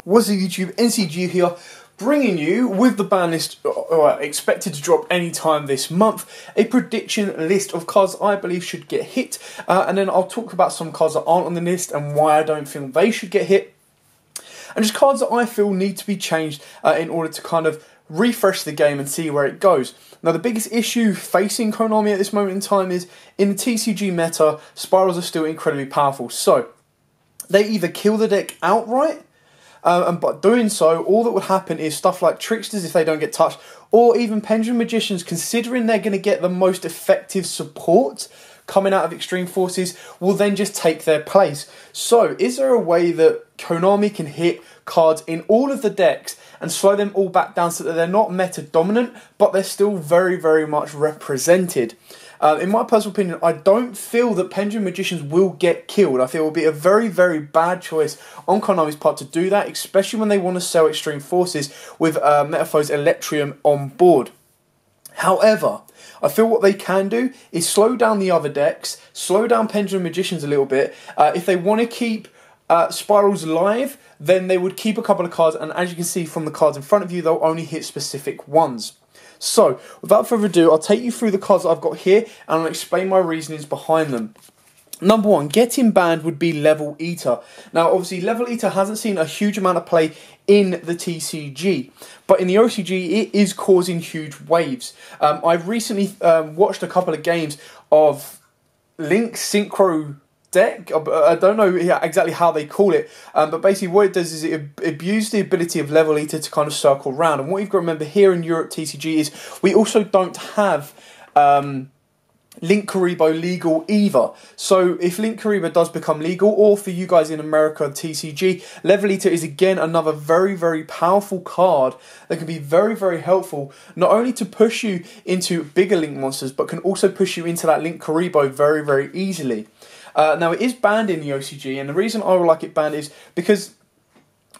What's up YouTube, NCG here, bringing you, with the ban list expected to drop anytime this month, a prediction list of cards I believe should get hit, and then I'll talk about some cards that aren't on the list and why I don't feel they should get hit, and just cards that I feel need to be changed in order to kind of refresh the game and see where it goes. Now, the biggest issue facing Konami at this moment in time is, in the TCG meta, spirals are still incredibly powerful, so they either kill the deck outright, and by doing so, all that would happen is stuff like Tricksters, if they don't get touched, or even Pendulum Magicians, considering they're going to get the most effective support coming out of Extreme Forces, will then just take their place. So, is there a way that Konami can hit cards in all of the decks and slow them all back down so that they're not meta dominant, but they're still very, very much represented? In my personal opinion, I don't feel that Pendulum Magicians will get killed. I feel it will be a very, very bad choice on Konami's part to do that, especially when they want to sell Extreme Forces with Metaphor's Electrium on board. However, I feel what they can do is slow down the other decks, slow down Pendulum Magicians a little bit. If they want to keep Spirals live, then they would keep a couple of cards, and as you can see from the cards in front of you, they'll only hit specific ones. So, without further ado, I'll take you through the cards that I've got here, and I'll explain my reasonings behind them. Number one, getting banned would be Level Eater. Now, obviously, Level Eater hasn't seen a huge amount of play in the TCG, but in the OCG, it is causing huge waves. I've recently watched a couple of games of Link Synchro deck. I don't know exactly how they call it, but basically what it does is it abuses the ability of Level Eater to kind of circle around. And what you've got to remember here in Europe TCG is we also don't have Link Karibo legal either. So if Link Karibo does become legal, or for you guys in America TCG, Level Eater is again another very, very powerful card that can be very, very helpful, not only to push you into bigger Link monsters, but can also push you into that Link Karibo very, very easily. Now, it is banned in the OCG, and the reason I would like it banned is because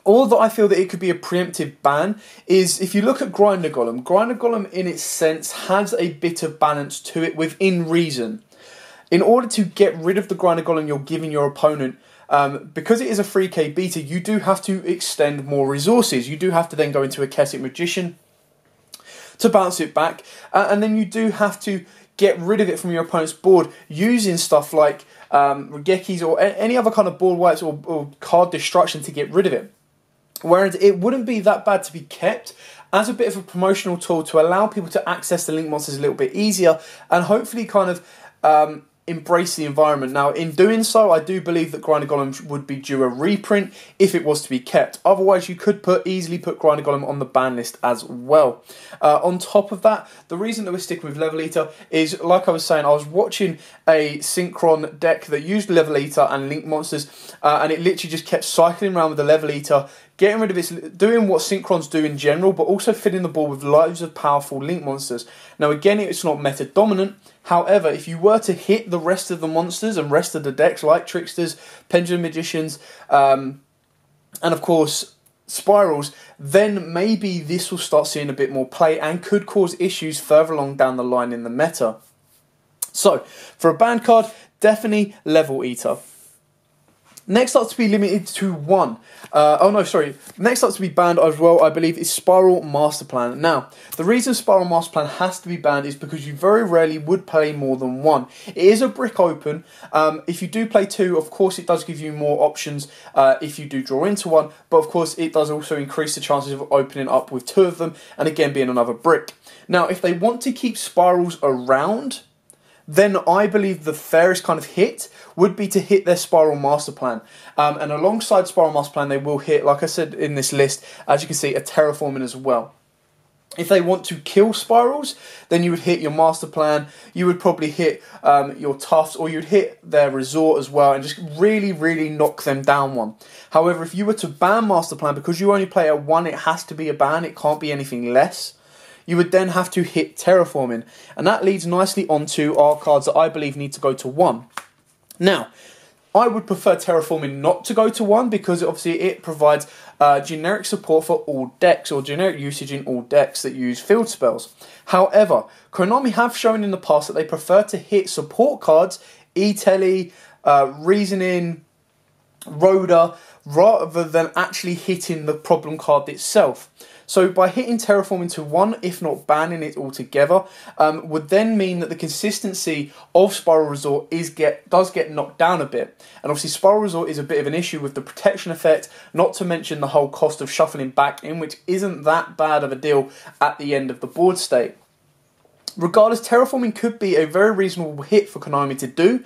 although I feel that it could be a preemptive ban, is if you look at Grinder Golem in its sense has a bit of balance to it within reason. In order to get rid of the Grinder Golem you're giving your opponent, because it is a 3k beta, you do have to extend more resources. You do have to then go into a Kesset Magician to bounce it back, and then you do have to get rid of it from your opponent's board using stuff like Regekis or any other kind of board wipes or card destruction to get rid of it. Whereas it wouldn't be that bad to be kept as a bit of a promotional tool to allow people to access the Link monsters a little bit easier and hopefully kind of embrace the environment. Now, in doing so, I do believe that Grinder Golem would be due a reprint if it was to be kept. Otherwise, you could easily put Grinder Golem on the ban list as well. On top of that, the reason that we're sticking with Level Eater is, like I was saying, I was watching a Synchron deck that used Level Eater and Link monsters, and it literally just kept cycling around with the Level Eater, getting rid of its, doing what Synchrons do in general, but also filling the board with loads of powerful Link monsters. Now, again, it's not meta dominant. However, if you were to hit the rest of the monsters and rest of the decks, like Tricksters, Pendulum Magicians, and of course Spirals, then maybe this will start seeing a bit more play and could cause issues further along down the line in the meta. So, for a banned card, definitely Level Eater. Next up to be limited to one. Next up to be banned as well, I believe, is Spiral Master Plan. Now, the reason Spiral Master Plan has to be banned is because you very rarely would play more than one. It is a brick open. If you do play two, of course, it does give you more options if you do draw into one. But of course, it does also increase the chances of opening up with two of them, and again, being another brick. Now, if they want to keep Spirals around, then I believe the fairest kind of hit would be to hit their Spiral Master Plan. And alongside Spiral Master Plan, they will hit, like I said in this list, as you can see, a Terraforming as well. If they want to kill Spirals, then you would hit your Master Plan, you would probably hit your Tufts, or you'd hit their Resort as well, and just really, really knock them down one. However, if you were to ban Master Plan, because you only play at one, it has to be a ban, it can't be anything less. You would then have to hit Terraforming. And that leads nicely onto our cards that I believe need to go to one. Now, I would prefer Terraforming not to go to one because obviously it provides generic support for all decks, or generic usage in all decks that use field spells. However, Konami have shown in the past that they prefer to hit support cards, E-Tele, Reasoning, Rhoda, rather than actually hitting the problem card itself. So by hitting Terraform into one, if not banning it altogether, would then mean that the consistency of Spiral Resort does get knocked down a bit. And obviously Spiral Resort is a bit of an issue with the protection effect, not to mention the whole cost of shuffling back in, which isn't that bad of a deal at the end of the board state. Regardless, terraforming could be a very reasonable hit for Konami to do,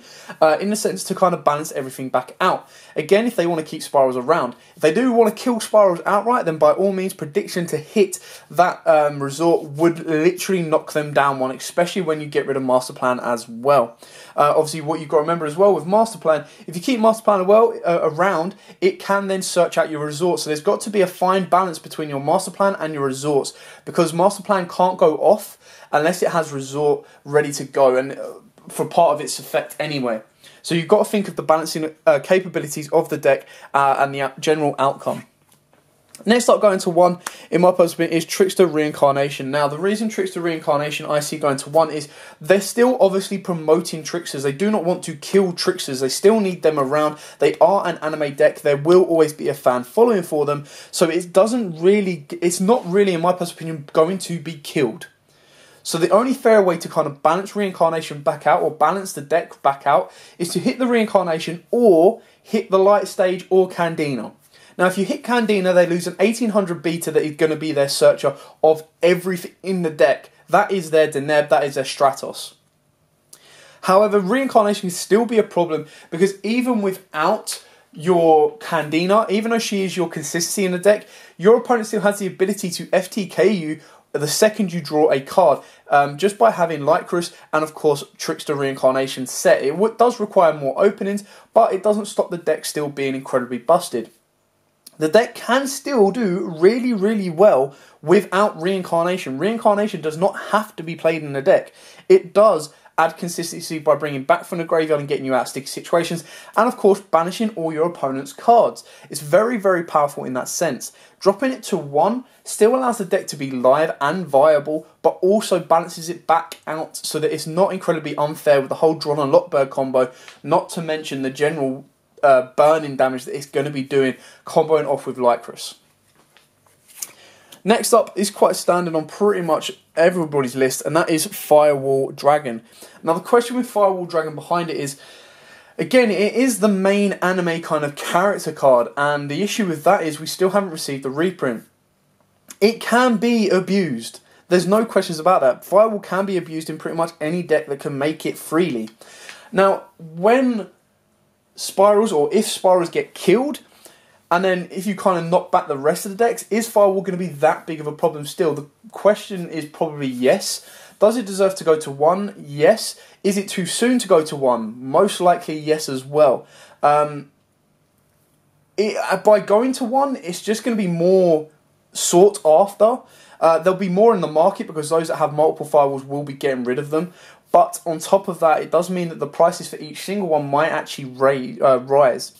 in the sense to kind of balance everything back out. Again, if they want to keep spirals around. If they do want to kill spirals outright, then by all means, prediction to hit that resort would literally knock them down one, especially when you get rid of Master Plan as well. Obviously, what you've got to remember as well with Master Plan, if you keep Master Plan around, it can then search out your resorts. So there's got to be a fine balance between your Master Plan and your resorts, because Master Plan can't go off unless it has resort ready to go, and for part of its effect anyway. So you've got to think of the balancing capabilities of the deck and the general outcome. Next up, going to one, in my personal opinion, is Trickster Reincarnation. Now, the reason Trickster Reincarnation I see going to one is they're still obviously promoting Tricksters. They do not want to kill Tricksters. They still need them around. They are an anime deck. There will always be a fan following for them. So it's not really, in my personal opinion, going to be killed. So the only fair way to kind of balance Reincarnation back out, or balance the deck back out, is to hit the Reincarnation or hit the Light Stage or Candina. Now, if you hit Candina, they lose an 1800 beta that is going to be their searcher of everything in the deck. That is their Deneb, that is their Stratos. However, Reincarnation can still be a problem, because even without your Candina, even though she is your consistency in the deck, your opponent still has the ability to FTK you the second you draw a card, just by having Lycrus and of course Trickster Reincarnation set. It does require more openings, but it doesn't stop the deck still being incredibly busted. The deck can still do really, really well without Reincarnation. Reincarnation does not have to be played in the deck. It does add consistency by bringing back from the graveyard and getting you out of sticky situations, and of course banishing all your opponent's cards. It's very, very powerful in that sense. Dropping it to 1 still allows the deck to be live and viable, but also balances it back out so that it's not incredibly unfair with the whole Drawn and Lockbird combo, not to mention the general burning damage that it's going to be doing comboing off with Lycrus. Next up is quite standard on pretty much everybody's list, and that is Firewall Dragon. Now, the question with Firewall Dragon behind it is, again, it is the main anime kind of character card, and the issue with that is we still haven't received the reprint. It can be abused. There's no questions about that. Firewall can be abused in pretty much any deck that can make it freely. Now, when Spirals, or if Spirals get killed, and then if you kind of knock back the rest of the decks, is Firewall going to be that big of a problem still? The question is probably yes. Does it deserve to go to 1? Yes. Is it too soon to go to 1? Most likely yes as well. By going to 1, it's just going to be more sought after. There'll be more in the market because those that have multiple Firewalls will be getting rid of them. But on top of that, it does mean that the prices for each single one might actually rise.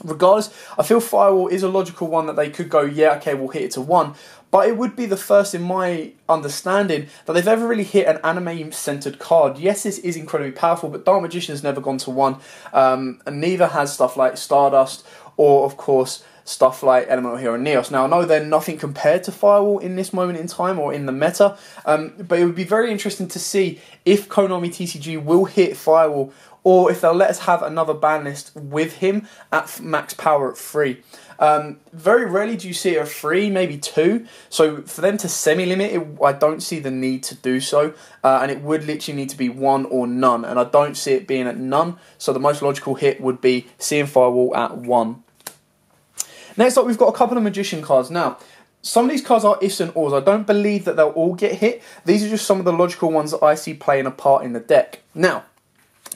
Regardless, I feel Firewall is a logical one that they could go, yeah, okay, we'll hit it to 1. But it would be the first, in my understanding, that they've ever really hit an anime-centered card. Yes, this is incredibly powerful, but Dark Magician's never gone to 1. And neither has stuff like Stardust, or, of course, stuff like Elemental Hero Neos. Now, I know they're nothing compared to Firewall in this moment in time, or in the meta, but it would be very interesting to see if Konami TCG will hit Firewall, or if they'll let us have another ban list with him at max power at 3. Very rarely do you see it at 3, maybe 2. So for them to semi-limit it, I don't see the need to do so. And it would literally need to be 1 or none. And I don't see it being at none. So the most logical hit would be seeing Firewall at 1. Next up, we've got a couple of Magician cards. Now, some of these cards are ifs and ors. I don't believe that they'll all get hit. These are just some of the logical ones that I see playing a part in the deck. Now,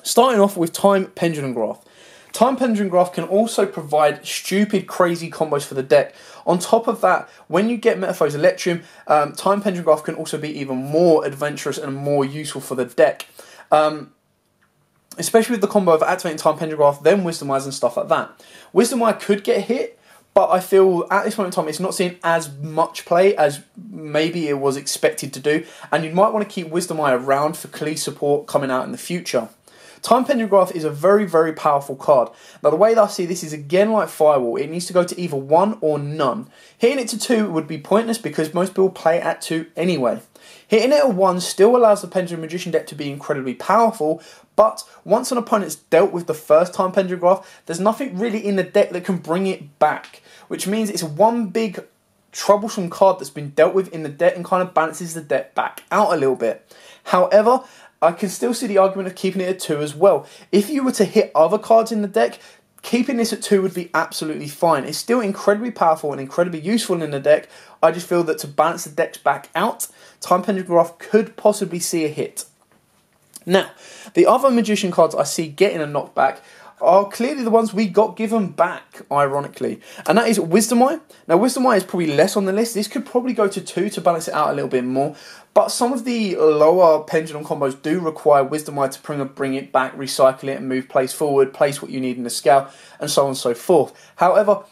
starting off with Time Pendulum Graph. Time Pendulum Graph can also provide stupid, crazy combos for the deck. On top of that, when you get Metaphors Electrium, Time Pendulum Graph can also be even more adventurous and more useful for the deck. Especially with the combo of activating Time Pendulum Graph, then Wisdom Eyes and stuff like that. Wisdom Eye could get hit, but I feel at this moment in time it's not seeing as much play as maybe it was expected to do, and you might want to keep Wisdom Eye around for Klee support coming out in the future. Time Pendulum Graph is a very, very powerful card. Now, the way that I see this is again like Firewall. It needs to go to either 1 or none. Hitting it to 2 would be pointless because most people play at 2 anyway. Hitting it at 1 still allows the Pendulum Magician deck to be incredibly powerful, but once an opponent's dealt with the first Time Pendulum Graph, there's nothing really in the deck that can bring it back, which means it's one big troublesome card that's been dealt with in the deck and kind of balances the deck back out a little bit. However, I can still see the argument of keeping it at 2 as well. If you were to hit other cards in the deck, keeping this at 2 would be absolutely fine. It's still incredibly powerful and incredibly useful in the deck. I just feel that to balance the decks back out, Time Pendulum Graph could possibly see a hit. Now, the other Magician cards I see getting a knockback are clearly the ones we got given back, ironically. And that is Wisdom Eye. Now, Wisdom Eye is probably less on the list. This could probably go to 2 to balance it out a little bit more. But some of the lower pendulum combos do require Wisdom Eye to bring it back, recycle it, and move place forward, place what you need in the scale, and so on and so forth. However,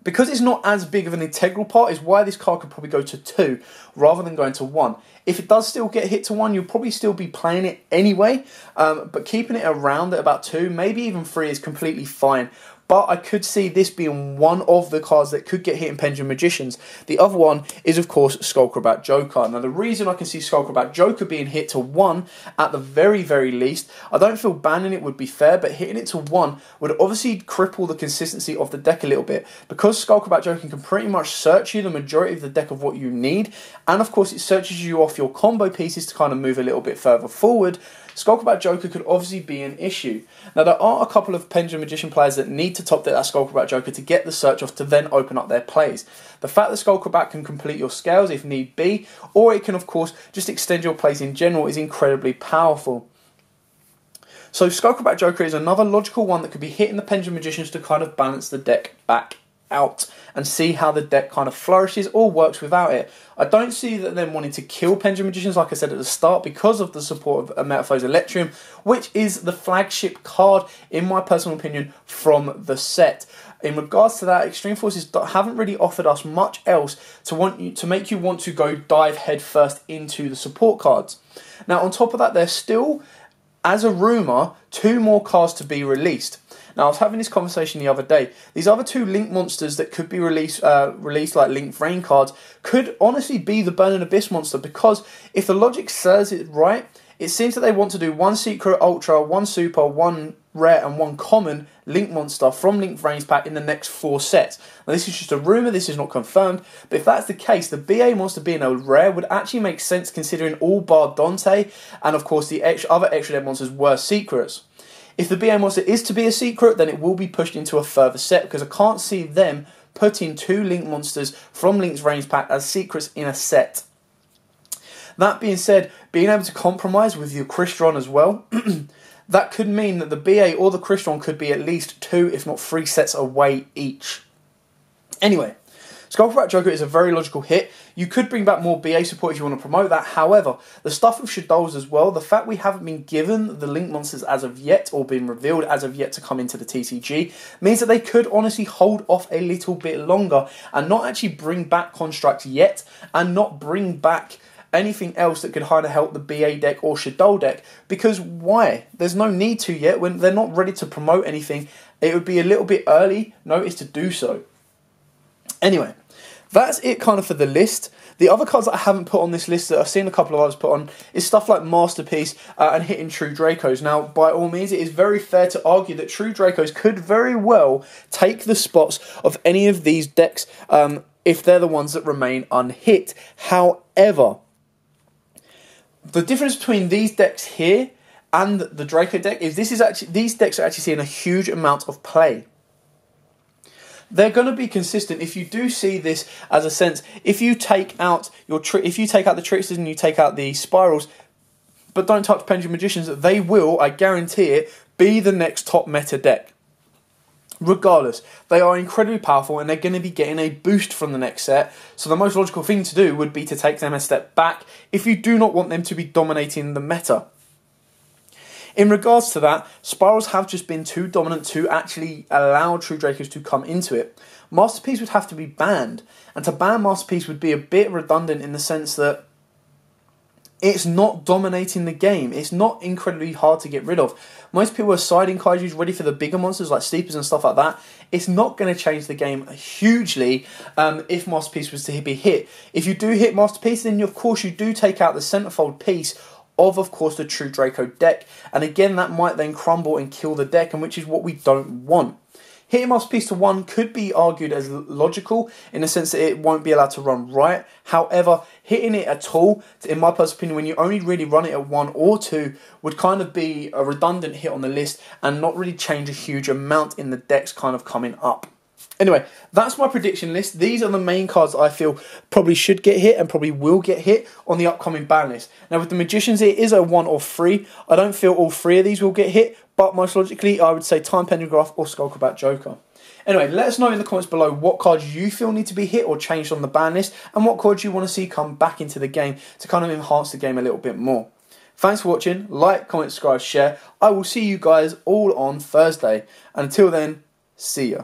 because it's not as big of an integral part is why this card could probably go to 2 rather than going to 1. If it does still get hit to 1, you'll probably still be playing it anyway, but keeping it around at about 2, maybe even 3 is completely fine. But I could see this being one of the cards that could get hit in Pendulum Magicians. The other one is, of course, Skullcrobat Joker. Now, the reason I can see Skullcrobat Joker being hit to 1, at the very, very least, I don't feel banning it would be fair, but hitting it to 1 would obviously cripple the consistency of the deck a little bit. Because Skullcrobat Joker can pretty much search you the majority of the deck of what you need, and of course it searches you off your combo pieces to kind of move a little bit further forward, Skullcrobat Joker could obviously be an issue. Now, there are a couple of Pendulum Magician players that need to top deck that Skullcrobat Joker to get the search off to then open up their plays. The fact that Skullcrobat can complete your scales if need be, or it can of course just extend your plays in general, is incredibly powerful. So Skullcrobat Joker is another logical one that could be hitting the Pendulum Magicians to kind of balance the deck back out and see how the deck kind of flourishes or works without it. I don't see that them wanting to kill Pendulum Magicians, like I said at the start, because of the support of Metaphors Electrium, which is the flagship card, in my personal opinion, from the set. In regards to that, Extreme Forces haven't really offered us much else to make you want to go dive headfirst into the support cards. Now, on top of that, there's still, as a rumour, 2 more cards to be released. Now, I was having this conversation the other day. These other 2 Link monsters that could be released like Link Rain cards could honestly be the Burning Abyss monster, because if the logic serves it right, it seems that they want to do 1 Secret, Ultra, 1 Super, 1 Rare and 1 Common Link monster from Link Rain's pack in the next 4 sets. Now, this is just a rumour, this is not confirmed, but if that's the case, the BA monster being a rare would actually make sense considering all bar Dante and of course the other extra dead monsters were secrets. If the BA monster is to be a secret, then it will be pushed into a further set, because I can't see them putting 2 Link monsters from Link's Range pack as secrets in a set. That being said, being able to compromise with your Crystron as well, that could mean that the BA or the Crystron could be at least 2, if not 3 sets away each. Anyway, Skullcrobat Joker is a very logical hit. You could bring back more BA support if you want to promote that. However, the stuff with Shadows as well, the fact we haven't been given the Link monsters as of yet, or been revealed as of yet to come into the TCG, means that they could honestly hold off a little bit longer and not actually bring back Construct yet, and not bring back anything else that could kind of help the BA deck or Shadow deck. Because why? There's no need to yet. When they're not ready to promote anything, it would be a little bit early notice to do so. Anyway, that's it kind of for the list. The other cards that I haven't put on this list that I've seen a couple of others put on is stuff like Masterpiece and hitting True Dracos. Now, by all means, it is very fair to argue that True Dracos could very well take the spots of any of these decks if they're the ones that remain unhit. However, the difference between these decks here and the Draco deck is these decks are actually seeing a huge amount of play. They're going to be consistent. If you do see this as a sense, if you take out the Tricksters and you take out the Spirals, but don't touch Pendulum Magicians, they will, I guarantee it, be the next top meta deck. Regardless, they are incredibly powerful and they're going to be getting a boost from the next set, so the most logical thing to do would be to take them a step back if you do not want them to be dominating the meta. In regards to that, Spirals have just been too dominant to actually allow True Dracos to come into it. Masterpiece would have to be banned, and to ban Masterpiece would be a bit redundant in the sense that it's not dominating the game. It's not incredibly hard to get rid of. Most people are siding kaijus ready for the bigger monsters like sleepers and stuff like that. It's not going to change the game hugely if Masterpiece was to be hit. If you do hit Masterpiece, then of course you do take out the centerfold piece of course, the True Draco deck. And again, that might then crumble and kill the deck, and which is what we don't want. Hitting Masterpiece to 1 could be argued as logical in the sense that it won't be allowed to run right. However, hitting it at all, in my personal opinion, when you only really run it at 1 or 2, would kind of be a redundant hit on the list and not really change a huge amount in the decks kind of coming up. Anyway, that's my prediction list. These are the main cards I feel probably should get hit and probably will get hit on the upcoming ban list. Now, with the Magicians, it is a 1 or 3. I don't feel all 3 of these will get hit, but most logically, I would say Time Pendragraph or Skullcrobat Joker. Anyway, let us know in the comments below what cards you feel need to be hit or changed on the ban list, and what cards you want to see come back into the game to kind of enhance the game a little bit more. Thanks for watching. Like, comment, subscribe, share. I will see you guys all on Thursday. And until then, see ya.